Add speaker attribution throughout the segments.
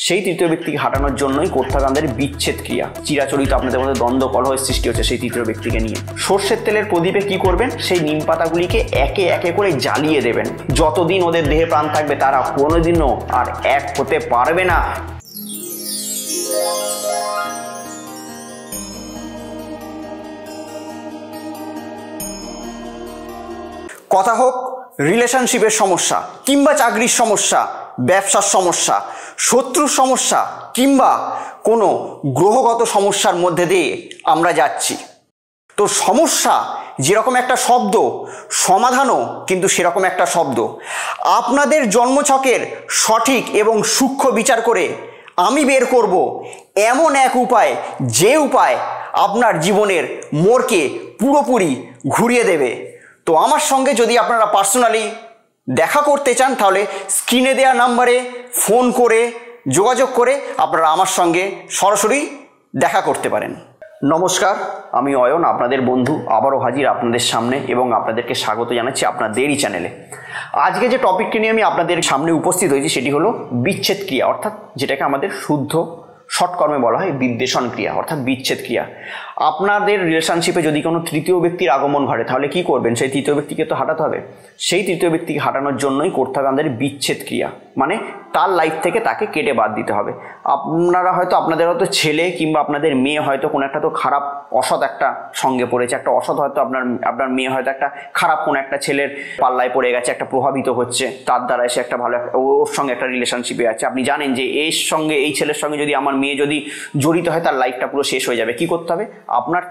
Speaker 1: সেই তৃতীয় ব্যক্তিকে হাঁটানোর জন্যই করতে হবে আমাদের বিচ্ছেদ ক্রিয়া। চিরাচরিত আপনাদের মধ্যে দ্বন্দ্ব কলহের সৃষ্টি হচ্ছে সেই তৃতীয় ব্যক্তিকে নিয়ে। সর্ষের তেলের প্রদীপে কি করবেন, সেই নিম পাতাগুলিকে একে একে করে জ্বালিয়ে দেবেন। যতদিন ওদের দেহে প্রাণ থাকবে তারা কোনোদিনও আর এক হতে পারবে না। কথা হোক রিলেশনশিপের সমস্যা, কিংবা চাকরির সমস্যা, ব্যবসার সমস্যা, শত্রুর সমস্যা, কিংবা কোনো গ্রহগত সমস্যার মধ্যে দিয়ে আমরা যাচ্ছি। তো সমস্যা যেরকম একটা শব্দ, সমাধানও কিন্তু সেরকম একটা শব্দ। আপনাদের জন্মছকের সঠিক এবং সূক্ষ্ম বিচার করে আমি বের করব এমন এক উপায়, যে উপায় আপনার জীবনের মোড়কে পুরোপুরি ঘুরিয়ে দেবে। তো আমার সঙ্গে যদি আপনারা পার্সোনালি দেখা করতে চান, তাহলে স্ক্রিনে দেওয়া নাম্বারে ফোন করে যোগাযোগ করে আপনারা আমার সঙ্গে সরাসরি দেখা করতে পারেন। নমস্কার, আমি অয়ন, আপনাদের বন্ধু, আবারও হাজির আপনাদের সামনে এবং আপনাদেরকে স্বাগত জানাচ্ছি আপনাদেরই চ্যানেলে। আজকে যে টপিকটি নিয়ে আমি আপনাদের সামনে উপস্থিত হয়েছি সেটি হলো বিচ্ছেদ ক্রিয়া, অর্থাৎ যেটাকে আমাদের শুদ্ধ শর্টকর্মে বলা হয় বিদ্বেষণ ক্রিয়া, অর্থাৎ বিচ্ছেদ ক্রিয়া। আপনাদের রিলেশনশিপে যদি কোনো তৃতীয় ব্যক্তির আগমন ঘটে, তাহলে কি করবেন, সেই তৃতীয় ব্যক্তিকে তো হাঁটাতে হবে। সেই তৃতীয় ব্যক্তিকে হাঁটানোর জন্যই করতে হবে আমাদের বিচ্ছেদ ক্রিয়া, মানে তার লাইফ থেকে তাকে কেটে বাদ দিতে হবে। আপনারা হয়তো আপনাদের ছেলে কিংবা আপনাদের মেয়ে হয়তো কোনো একটা তো খারাপ অসৎ একটা সঙ্গে পড়েছে, একটা অসৎ হয়তো আপনার মেয়ে হয়তো একটা খারাপ কোনো একটা ছেলের পাল্লায় পড়ে গেছে, একটা প্রভাবিত হচ্ছে, তার দ্বারা এসে একটা ভালো ওর সঙ্গে একটা রিলেশনশিপে আছে। আপনি জানেন যে এই ছেলের সঙ্গে যদি আমার মেয়ে যদি জড়িত হয়, তার লাইফটা পুরো শেষ হয়ে যাবে। কি করতে হবে, আপনার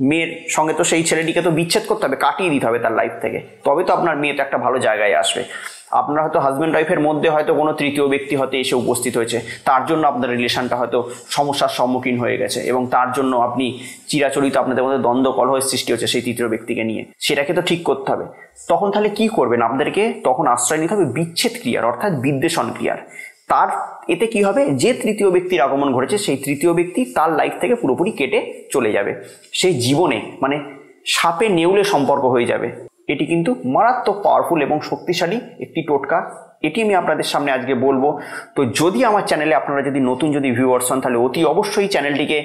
Speaker 1: মেয়ের সঙ্গে তো সেই ছেলেটিকে তো বিচ্ছেদ করতে হবে, কাটিয়ে দিতে হবে তার লাইফ থেকে, তবে তো আপনার মেয়ে তো একটা ভালো জায়গায় আসবে। আপনার হয়তো হাজব্যান্ড ওয়াইফের মধ্যে হয়তো কোনো তৃতীয় ব্যক্তি হয়তো এসে উপস্থিত হয়েছে, তার জন্য আপনার রিলেশনটা হয়তো সমস্যার সম্মুখীন হয়ে গেছে এবং তার জন্য আপনি চিরাচরিত আপনাদের মধ্যে দ্বন্দ্ব কলহের সৃষ্টি হচ্ছে সেই তৃতীয় ব্যক্তিকে নিয়ে। সেটাকে তো ঠিক করতে হবে। তখন তাহলে কি করবেন, আপনাদেরকে তখন আশ্রয় নিতে হবে বিচ্ছেদ ক্রিয়ার, অর্থাৎ বিদ্বেষণ ক্রিয়ার। তার এতে কি হবে, যে তৃতীয় ব্যক্তির আগমন ঘটেছে সেই তৃতীয় ব্যক্তি তার লাইফ থেকে পুরোপুরি কেটে চলে যাবে। সেই জীবনে মানে সাপে নেউলে সম্পর্ক হয়ে যাবে। এটি কিন্তু মারাত্মক পাওয়ারফুল এবং শক্তিশালী একটি টোটকা, এটি আমি আপনাদের সামনে আজকে বলবো। তো যদি আমার চ্যানেলে আপনারা যদি নতুন ভিউয়ার্স হন, তাহলে অতি অবশ্যই চ্যানেলটিকে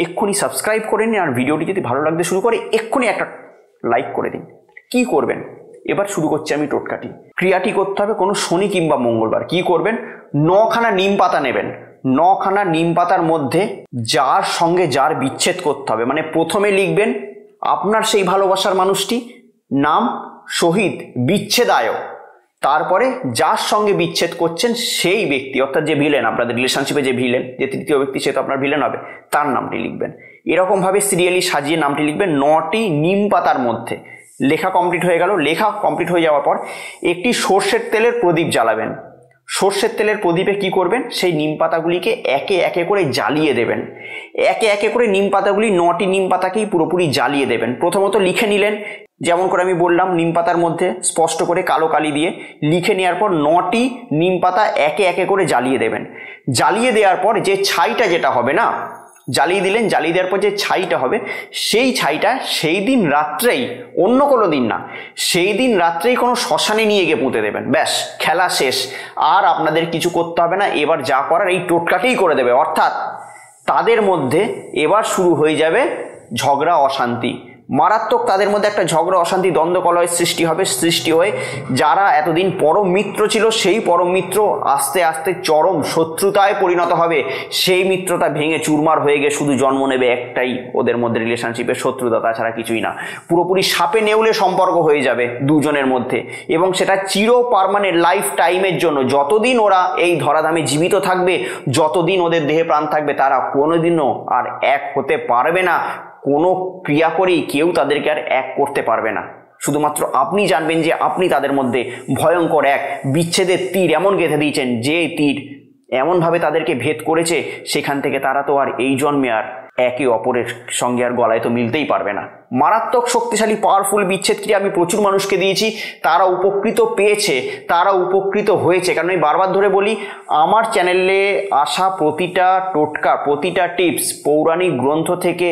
Speaker 1: এক্ষুনি সাবস্ক্রাইব করে নিন, আর ভিডিওটি যদি ভালো লাগতে শুরু করে এক্ষুনি একটা লাইক করে দিন। কি করবেন, এবার শুরু করছি আমি টোটকাটি। ক্রিয়াটি করতে হবে কোনো শনি কিংবা মঙ্গলবার। কি করবেন, 9খানা নিম পাতা নেবেন। 9খানা নিম পাতার মধ্যে যার সঙ্গে যার বিচ্ছেদ করতে হবে, মানে প্রথমে লিখবেন আপনার সেই ভালোবাসার মানুষটি, নাম শহীদ বিচ্ছেদায়, তারপরে যার সঙ্গে বিচ্ছেদ করছেন সেই ব্যক্তি, অর্থাৎ যে ভিলেন, আপনাদের রিলেশনশিপে যে ভিলেন, যে তৃতীয় ব্যক্তি, সে তো আপনার ভিলেন হবে, তার নামটি লিখবেন। এরকমভাবে সিরিয়ালি সাজিয়ে নামটি লিখবেন 9টি নিম পাতার মধ্যে। লেখা কমপ্লিট হয়ে গেল। লেখা কমপ্লিট হয়ে যাওয়ার পর একটি সর্ষের তেলের প্রদীপ জ্বালাবেন। সর্ষের তেলের প্রদীপে কি করবেন, সেই নিম পাতাগুলিকে একে একে করে জ্বালিয়ে দেবেন। একে একে করে নিম পাতাগুলি 9টি নিম পাতাকেই পুরোপুরি জ্বালিয়ে দেবেন। প্রথমত লিখে নিলেন, যেমন করে আমি বললাম, নিম পাতার মধ্যে স্পষ্ট করে কালো কালি দিয়ে লিখে নেওয়ার পর 9টি নিম পাতা একে একে করে জ্বালিয়ে দেবেন। জ্বালিয়ে দেওয়ার পর যে ছাইটা যেটা হবে না, জ্বালিয়ে দিলেন, জ্বালিয়ে দেওয়ার পর যে ছাইটা হবে, সেই ছাইটা সেই দিন রাত্রেই, অন্য কোনো দিন না, সেই দিন রাত্রেই কোনো শ্মশানে নিয়ে গিয়ে পুঁতে দেবেন। ব্যাস, খেলা শেষ। আর আপনাদের কিছু করতে হবে না। এবার যা করার এই টোটকাটাই করে দেবে। অর্থাৎ তাদের মধ্যে এবার শুরু হয়ে যাবে ঝগড়া অশান্তি, মারাত্মক তাদের মধ্যে একটা ঝগড়া অশান্তি দ্বন্দ্ব কলহের সৃষ্টি হবে। সৃষ্টি হয়ে যারা এতদিন পরম মিত্র ছিল, সেই পরম মিত্র আস্তে আস্তে চরম শত্রুতায় পরিণত হবে। সেই মিত্রতা ভেঙে চুরমার হয়ে গিয়ে শুধু জন্ম নেবে একটাই ওদের মধ্যে রিলেশনশিপের শত্রুতা, তাছাড়া কিছুই না। পুরোপুরি সাপে নেউলে সম্পর্ক হয়ে যাবে দুজনের মধ্যে, এবং সেটা চির পার্মানেন্ট লাইফ টাইমের জন্য। যতদিন ওরা এই ধরাধামে জীবিত থাকবে, যতদিন ওদের দেহে প্রাণ থাকবে, তারা কোনোদিনও আর এক হতে পারবে না। কোনো ক্রিয়া করেই কেউ তাদেরকে আর এক করতে পারবে না। শুধুমাত্র আপনি জানবেন যে আপনি তাদের মধ্যে ভয়ঙ্কর এক বিচ্ছেদের তীর এমন গেঁথে দিয়েছেন, যে তীর এমনভাবে তাদেরকে ভেদ করেছে, সেখান থেকে তারা তো আর এই জন্মে আর একে অপরের সঙ্গে আর গলায় তো মিলতেই পারবে না। মারাত্মক শক্তিশালী পাওয়ারফুল বিচ্ছেদ ক্রিয়া আমি প্রচুর মানুষকে দিয়েছি, তারা উপকৃত পেয়েছে, তারা উপকৃত হয়েছে। কারণ আমি বারবার ধরে বলি, আমার চ্যানেলে আসা প্রতিটা টোটকা, প্রতিটা টিপস পৌরাণিক গ্রন্থ থেকে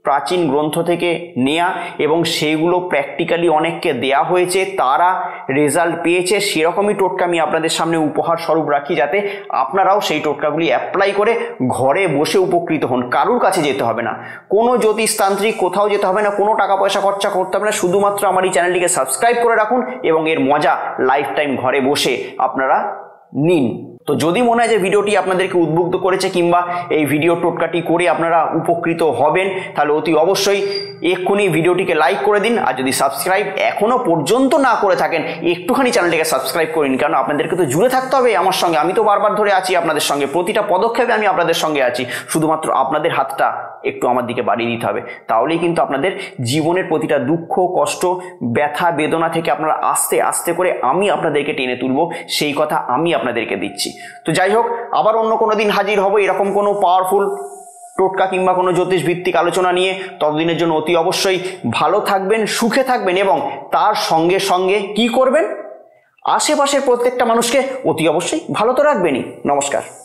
Speaker 1: প্রাচীন গ্রন্থ থেকে নেয়া এবং সেইগুলো প্র্যাকটিক্যালি অনেককে দেয়া হয়েছে, তারা রেজাল্ট পেয়েছে। সেরকমই টোটকা আমি আপনাদের সামনে উপহার স্বরূপ রাখি, যাতে আপনারাও সেই টোটকাগুলি অ্যাপ্লাই করে ঘরে বসে উপকৃত হন। কারুর কাছে যেতে হবে না, কোনো জ্যোতিষতান্ত্রিক কোথাও যেতে হবে না, কোনো টাকা পয়সা খরচা করতে হবে না। শুধুমাত্র আমার এই চ্যানেলটিকে সাবস্ক্রাইব করে রাখুন এবং এর মজা লাইফ টাইম ঘরে বসে আপনারা নিন। তো যদি মনে হয় যে ভিডিওটি আপনাদেরকে উদ্বুদ্ধ করেছে কিংবা এই ভিডিও টোটকাটি করে আপনারা উপকৃত হবেন, তাহলে অতি অবশ্যই এক্ষুনি ভিডিওটিকে লাইক করে দিন। আর যদি সাবস্ক্রাইব এখনো পর্যন্ত না করে থাকেন, একটুখানি চ্যানেলটিকে সাবস্ক্রাইব করে নিন, কারণ আপনাদেরকে তো জুড়ে থাকতে হবে আমার সঙ্গে। আমি তো বারবার ধরে আছি আপনাদের সঙ্গে, প্রতিটা পদক্ষেপে আমি আপনাদের সঙ্গে আছি। শুধুমাত্র আপনাদের হাতটা একটু আমার দিকে বাড়িয়ে দিতে হবে, তাহলেই কিন্তু আপনাদের জীবনের প্রতিটা দুঃখ, কষ্ট, ব্যথা, বেদনা থেকে আপনারা আস্তে আস্তে করে আমি আপনাদেরকে টেনে তুলব, সেই কথা আমি আপনাদেরকে দিচ্ছি। তো যাই হোক, আবার অন্য কোনো দিন হাজির হব এরকম কোনো পাওয়ারফুল টোটকা কিংবা কোনো জ্যোতিষ ভিত্তিক আলোচনা নিয়ে। ততদিনের জন্য অতি অবশ্যই ভালো থাকবেন, সুখে থাকবেন এবং তার সঙ্গে সঙ্গে কি করবেন, আশেপাশের প্রত্যেকটা মানুষকে অতি অবশ্যই ভালো তো রাখবেনই। নমস্কার।